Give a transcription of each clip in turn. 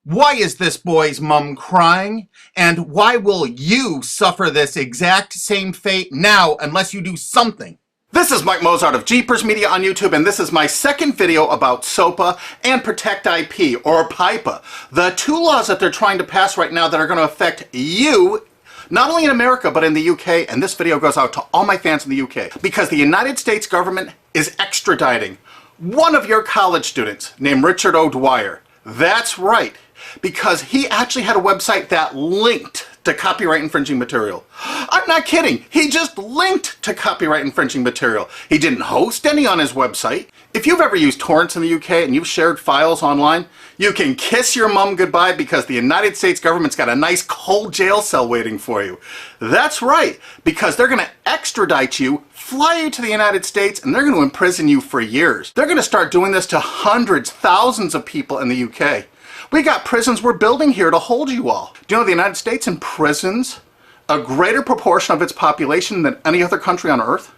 Why is this boy's mom crying? And why will you suffer this exact same fate now unless you do something? This is Mike Mozart of Jeepers Media on YouTube, and this is my second video about SOPA and Protect IP, or PIPA, the two laws that they're trying to pass right now that are going to affect you, not only in America, but in the UK, and this video goes out to all my fans in the UK, because the United States government is extraditing one of your college students named Richard O'Dwyer. That's right, because he actually had a website that linked to copyright infringing material. I'm not kidding. He just linked to copyright infringing material. He didn't host any on his website. If you've ever used torrents in the UK and you've shared files online, you can kiss your mum goodbye because the United States government's got a nice cold jail cell waiting for you. That's right, because they're going to extradite you, fly you to the United States, and they're going to imprison you for years. They're going to start doing this to hundreds, thousands of people in the UK. We got prisons we're building here to hold you all. Do you know the United States imprisons a greater proportion of its population than any other country on earth?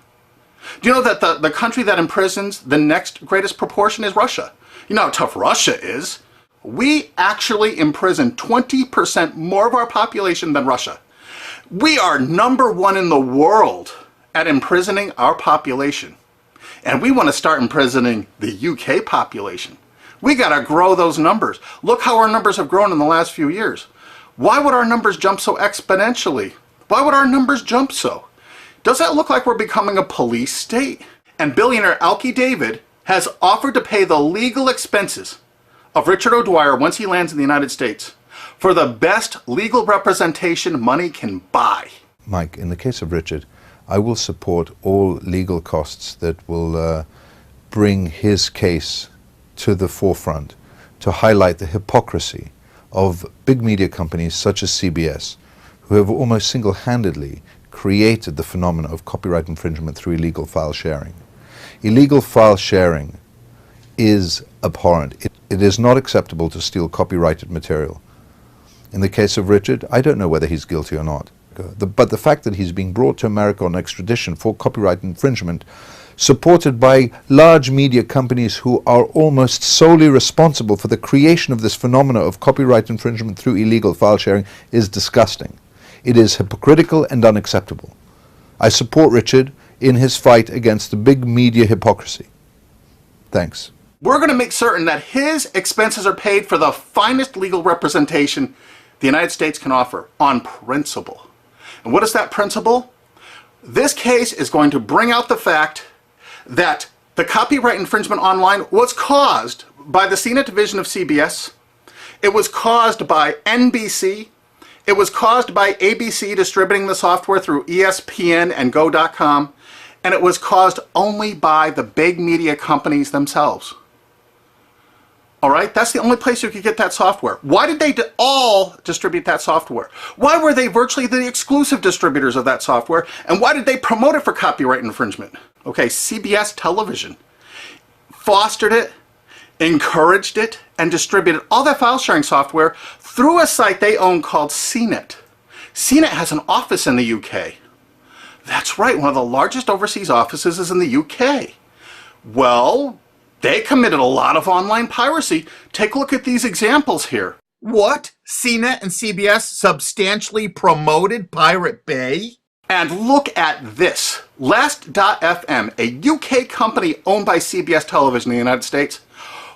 Do you know that the country that imprisons the next greatest proportion is Russia? You know how tough Russia is. We actually imprison 20% more of our population than Russia. We are #1 in the world at imprisoning our population. And we want to start imprisoning the UK population. We got to grow those numbers. Look how our numbers have grown in the last few years. Why would our numbers jump so exponentially? Why would our numbers jump so? Does that look like we're becoming a police state? And billionaire Alki David has offered to pay the legal expenses of Richard O'Dwyer once he lands in the United States for the best legal representation money can buy. Mike, in the case of Richard, I will support all legal costs that will bring his case to the forefront to highlight the hypocrisy of big media companies such as CBS, who have almost single-handedly created the phenomenon of copyright infringement through illegal file sharing. Illegal file sharing is abhorrent. It is not acceptable to steal copyrighted material. In the case of Richard, I don't know whether he's guilty or not. But the fact that he's being brought to America on extradition for copyright infringement, supported by large media companies who are almost solely responsible for the creation of this phenomena of copyright infringement through illegal file sharing, is disgusting. It is hypocritical and unacceptable. I support Richard in his fight against the big media hypocrisy. Thanks. We're going to make certain that his expenses are paid for the finest legal representation the United States can offer on principle. And what is that principle? This case is going to bring out the fact that the copyright infringement online was caused by the CNET division of CBS. It was caused by NBC. It was caused by ABC distributing the software through ESPN and Go.com. And it was caused only by the big media companies themselves. All right, that's the only place you could get that software. Why did they all distribute that software? Why were they virtually the exclusive distributors of that software? And why did they promote it for copyright infringement? Okay, CBS television fostered it, encouraged it, and distributed all that file sharing software through a site they own called CNET. CNET has an office in the UK. That's right, one of the largest overseas offices is in the UK. Well, they committed a lot of online piracy. Take a look at these examples here. What? CNET and CBS substantially promoted Pirate Bay? And look at this. Last.fm, a UK company owned by CBS Television in the United States.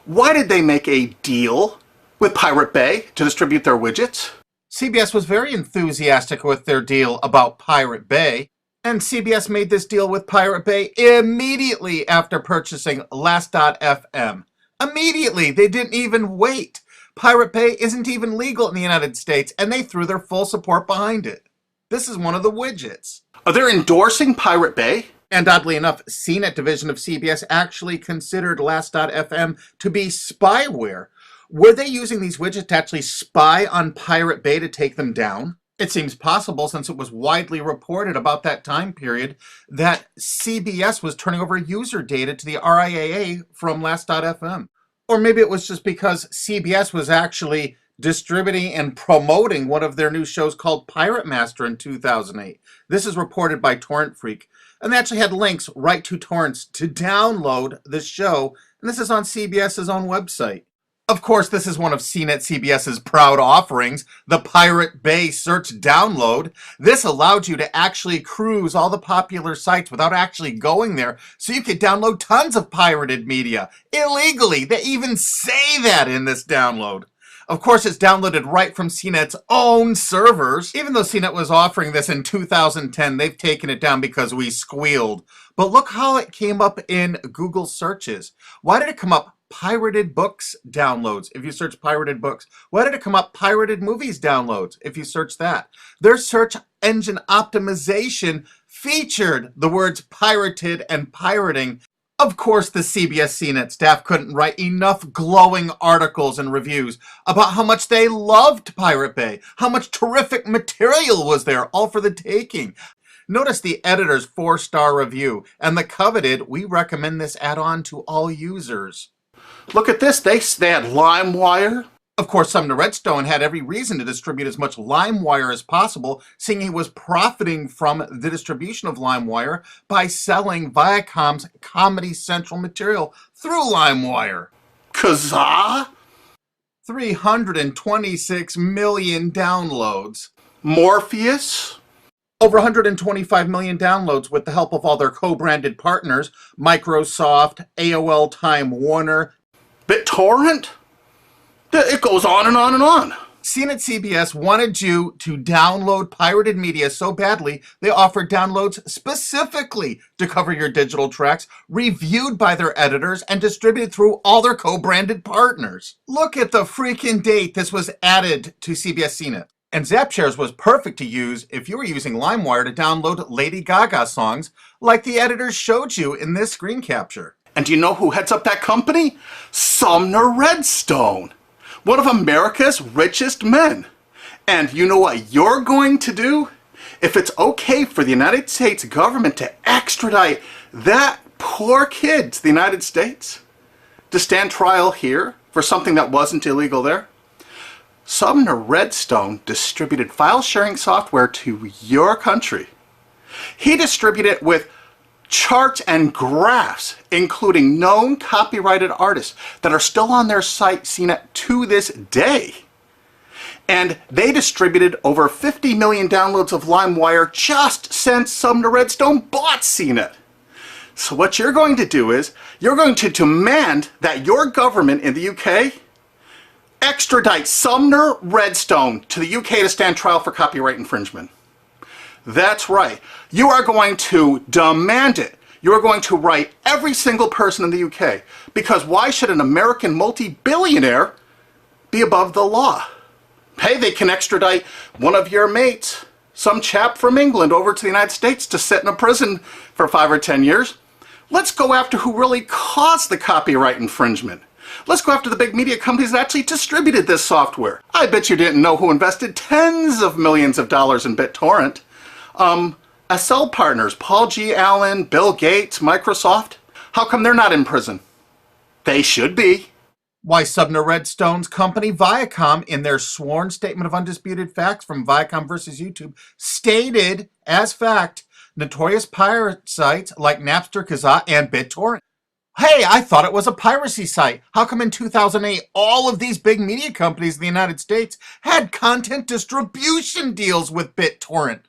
Why did they make a deal with Pirate Bay to distribute their widgets? CBS was very enthusiastic with their deal about Pirate Bay. And CBS made this deal with Pirate Bay immediately after purchasing Last.fm. Immediately. They didn't even wait. Pirate Bay isn't even legal in the United States, and they threw their full support behind it. This is one of the widgets. They're endorsing Pirate Bay. And oddly enough, CNET division of CBS actually considered Last.fm to be spyware. Were they using these widgets to actually spy on Pirate Bay to take them down? It seems possible, since it was widely reported about that time period, that CBS was turning over user data to the RIAA from Last.fm. Or maybe it was just because CBS was actually distributing and promoting one of their new shows called Pirate Master in 2008. This is reported by Torrent Freak. And they actually had links right to torrents to download the show. And this is on CBS's own website. Of course, this is one of CNET CBS's proud offerings, the Pirate Bay Search Download. This allowed you to actually cruise all the popular sites without actually going there, so you could download tons of pirated media illegally. They even say that in this download. Of course, it's downloaded right from CNET's own servers. Even though CNET was offering this in 2010, they've taken it down because we squealed. But look how it came up in Google searches. Why did it come up pirated books downloads if you search pirated books? Why did it come up pirated movies downloads if you search that? Their search engine optimization featured the words pirated and pirating. Of course, the CBS CNET staff couldn't write enough glowing articles and reviews about how much they loved Pirate Bay, how much terrific material was there, all for the taking. Notice the editor's 4-star review and the coveted, we recommend this add-on to all users. Look at this. They had LimeWire. Of course, Sumner Redstone had every reason to distribute as much LimeWire as possible, seeing he was profiting from the distribution of LimeWire by selling Viacom's Comedy Central material through LimeWire. Kazaa? 326 million downloads. Morpheus? Over 125 million downloads with the help of all their co-branded partners, Microsoft, AOL Time Warner. BitTorrent? It goes on and on and on. CNET CBS wanted you to download pirated media so badly, they offered downloads specifically to cover your digital tracks, reviewed by their editors, and distributed through all their co-branded partners. Look at the freaking date this was added to CBS CNET. And ZapShares was perfect to use if you were using LimeWire to download Lady Gaga songs, like the editors showed you in this screen capture. And do you know who heads up that company? Sumner Redstone, one of America's richest men. And you know what you're going to do? If it's okay for the United States government to extradite that poor kid to the United States to stand trial here for something that wasn't illegal there, Sumner Redstone distributed file sharing software to your country. He distributed it with charts and graphs, including known copyrighted artists that are still on their site CNET to this day. And they distributed over 50 million downloads of LimeWire just since Sumner Redstone bought CNET. So what you're going to do is, you're going to demand that your government in the UK extradite Sumner Redstone to the UK to stand trial for copyright infringement. That's right. You are going to demand it. You are going to write every single person in the UK. Because why should an American multi-billionaire be above the law? Hey, they can extradite one of your mates, some chap from England, over to the United States to sit in a prison for 5 or 10 years. Let's go after who really caused the copyright infringement. Let's go after the big media companies that actually distributed this software. I bet you didn't know who invested tens of millions of dollars in BitTorrent. SL partners, Paul G. Allen, Bill Gates, Microsoft. How come they're not in prison? They should be. Why, Sumner Redstone's company Viacom, in their sworn statement of undisputed facts from Viacom versus YouTube, stated as fact notorious pirate sites like Napster, Kazaa, and BitTorrent. Hey, I thought it was a piracy site. How come in 2008 all of these big media companies in the United States had content distribution deals with BitTorrent?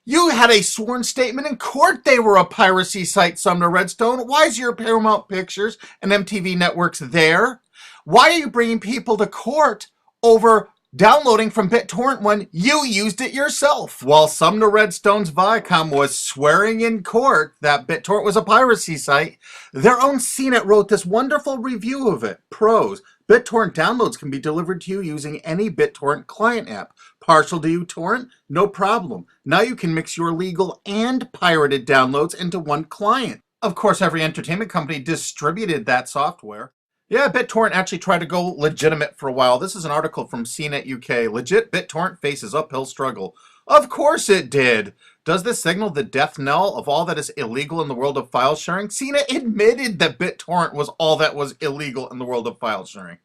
You had a sworn statement in court they were a piracy site, Sumner Redstone. Why is your Paramount Pictures and MTV networks there? Why are you bringing people to court over downloading from BitTorrent when you used it yourself? While Sumner Redstone's Viacom was swearing in court that BitTorrent was a piracy site, their own CNET wrote this wonderful review of it. Pros: BitTorrent downloads can be delivered to you using any BitTorrent client app. Partial to uTorrent? No problem. Now you can mix your legal and pirated downloads into one client. Of course, every entertainment company distributed that software. Yeah, BitTorrent actually tried to go legitimate for a while. This is an article from CNET UK. Legit BitTorrent faces uphill struggle. Of course it did. Does this signal the death knell of all that is illegal in the world of file sharing? CNET admitted that BitTorrent was all that was illegal in the world of file sharing.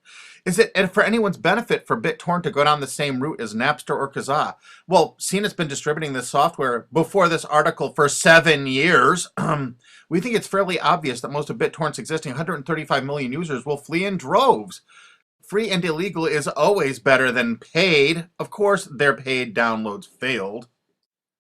Is it for anyone's benefit for BitTorrent to go down the same route as Napster or Kazaa? Well, CNET's been distributing this software before this article for 7 years. We think it's fairly obvious that most of BitTorrent's existing 135 million users will flee in droves. Free and illegal is always better than paid. Of course, their paid downloads failed.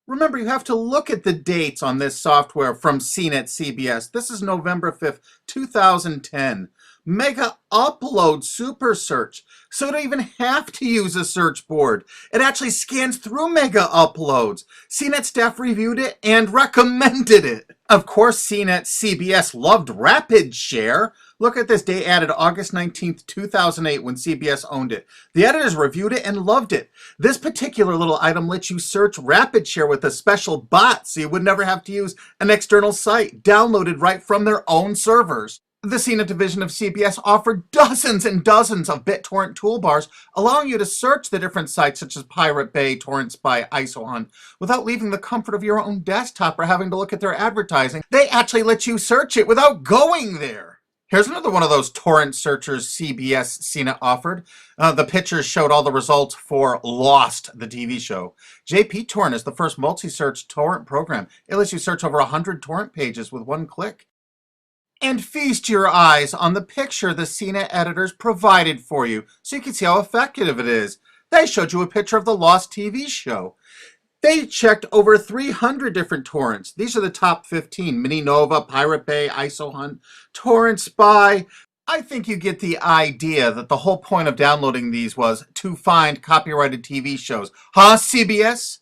Remember, you have to look at the dates on this software from CNET CBS. This is November 5th, 2010. Mega Upload Super Search. So you don't even have to use a search board. It actually scans through Mega Uploads. CNET staff reviewed it and recommended it. Of course, CNET CBS loved Rapid Share. Look at this, date added August 19th, 2008 when CBS owned it. The editors reviewed it and loved it. This particular little item lets you search Rapid Share with a special bot so you would never have to use an external site, downloaded right from their own servers. The CNET division of CBS offered dozens and dozens of BitTorrent toolbars, allowing you to search the different sites such as Pirate Bay, Torrent Spy, ISOHunt, without leaving the comfort of your own desktop or having to look at their advertising. They actually let you search it without going there. Here's another one of those torrent searchers CBS CNET offered. The pictures showed all the results for Lost, the TV show. JP Torrent is the first multi-search torrent program. It lets you search over 100 torrent pages with one click. And feast your eyes on the picture the CNET editors provided for you so you can see how effective it is. They showed you a picture of the Lost TV show. They checked over 300 different torrents. These are the top 15. Mini Nova, Pirate Bay, ISOHunt, Torrent Spy. I think you get the idea that the whole point of downloading these was to find copyrighted TV shows. Huh, CBS?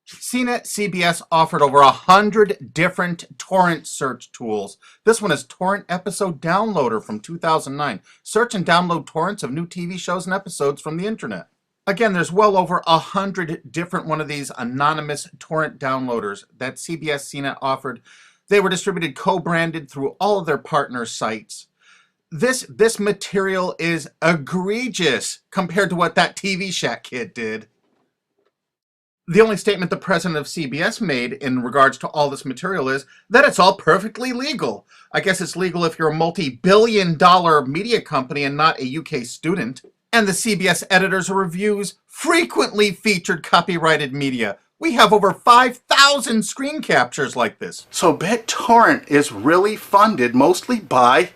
CNET CBS offered over 100 different torrent search tools. This one is Torrent Episode Downloader from 2009. Search and download torrents of new TV shows and episodes from the internet. Again, there's well over 100 different one of these anonymous torrent downloaders that CBS CNET offered. They were distributed co-branded through all of their partner sites. This material is egregious compared to what that TV Shack kid did. The only statement the president of CBS made in regards to all this material is that it's all perfectly legal. I guess it's legal if you're a multi-billion-dollar media company and not a UK student. And the CBS editors' reviews frequently featured copyrighted media. We have over 5,000 screen captures like this. So BitTorrent is really funded mostly by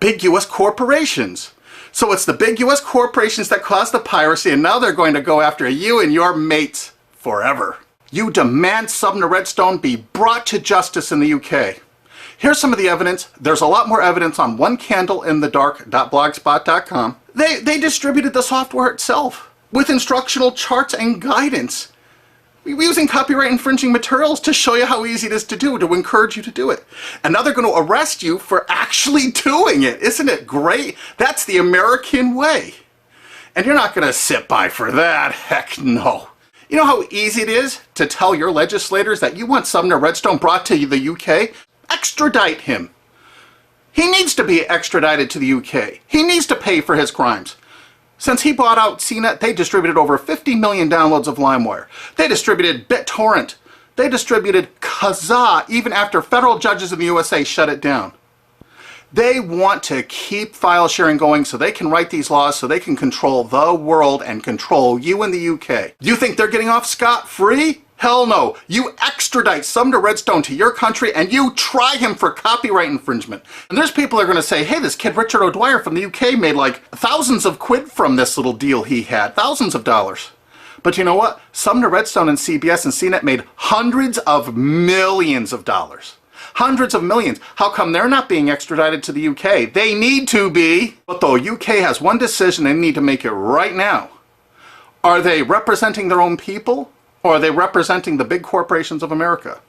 big US corporations. So it's the big US corporations that caused the piracy, and now they're going to go after you and your mates forever. You demand Sumner Redstone be brought to justice in the UK. Here's some of the evidence. There's a lot more evidence on onecandleinthedark.blogspot.com. They distributed the software itself with instructional charts and guidance. We're using copyright infringing materials to show you how easy it is to do, to encourage you to do it. And now they're going to arrest you for actually doing it. Isn't it great? That's the American way. And you're not going to sit by for that. Heck no. You know how easy it is to tell your legislators that you want Sumner Redstone brought to the UK? Extradite him. He needs to be extradited to the UK. He needs to pay for his crimes. Since he bought out CNET, they distributed over 50 million downloads of LimeWire. They distributed BitTorrent. They distributed Kazaa even after federal judges in the USA shut it down. They want to keep file sharing going so they can write these laws so they can control the world and control you in the UK. Do you think they're getting off scot-free? Hell no. You extradite Sumner Redstone to your country and you try him for copyright infringement. And there's people that are going to say, hey, this kid Richard O'Dwyer from the UK made like thousands of quid from this little deal he had. Thousands of dollars. But you know what? Sumner Redstone and CBS and CNET made hundreds of millions of dollars. Hundreds of millions. How come they're not being extradited to the UK? They need to be. But the UK has one decision they need to make it right now. Are they representing their own people? Or are they representing the big corporations of America?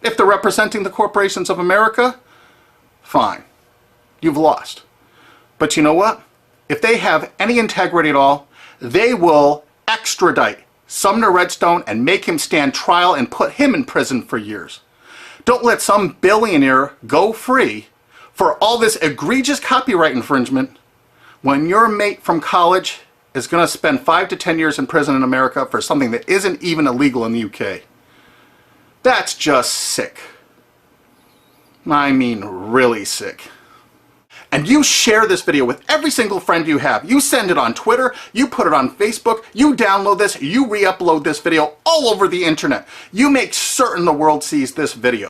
If they're representing the corporations of America, fine. You've lost. But you know what? If they have any integrity at all, they will extradite Sumner Redstone and make him stand trial and put him in prison for years. Don't let some billionaire go free for all this egregious copyright infringement when your mate from college is going to spend 5 to 10 years in prison in America for something that isn't even illegal in the UK. That's just sick. I mean, really sick. And you share this video with every single friend you have. You send it on Twitter, you put it on Facebook, you download this, you re-upload this video all over the internet. You make certain the world sees this video.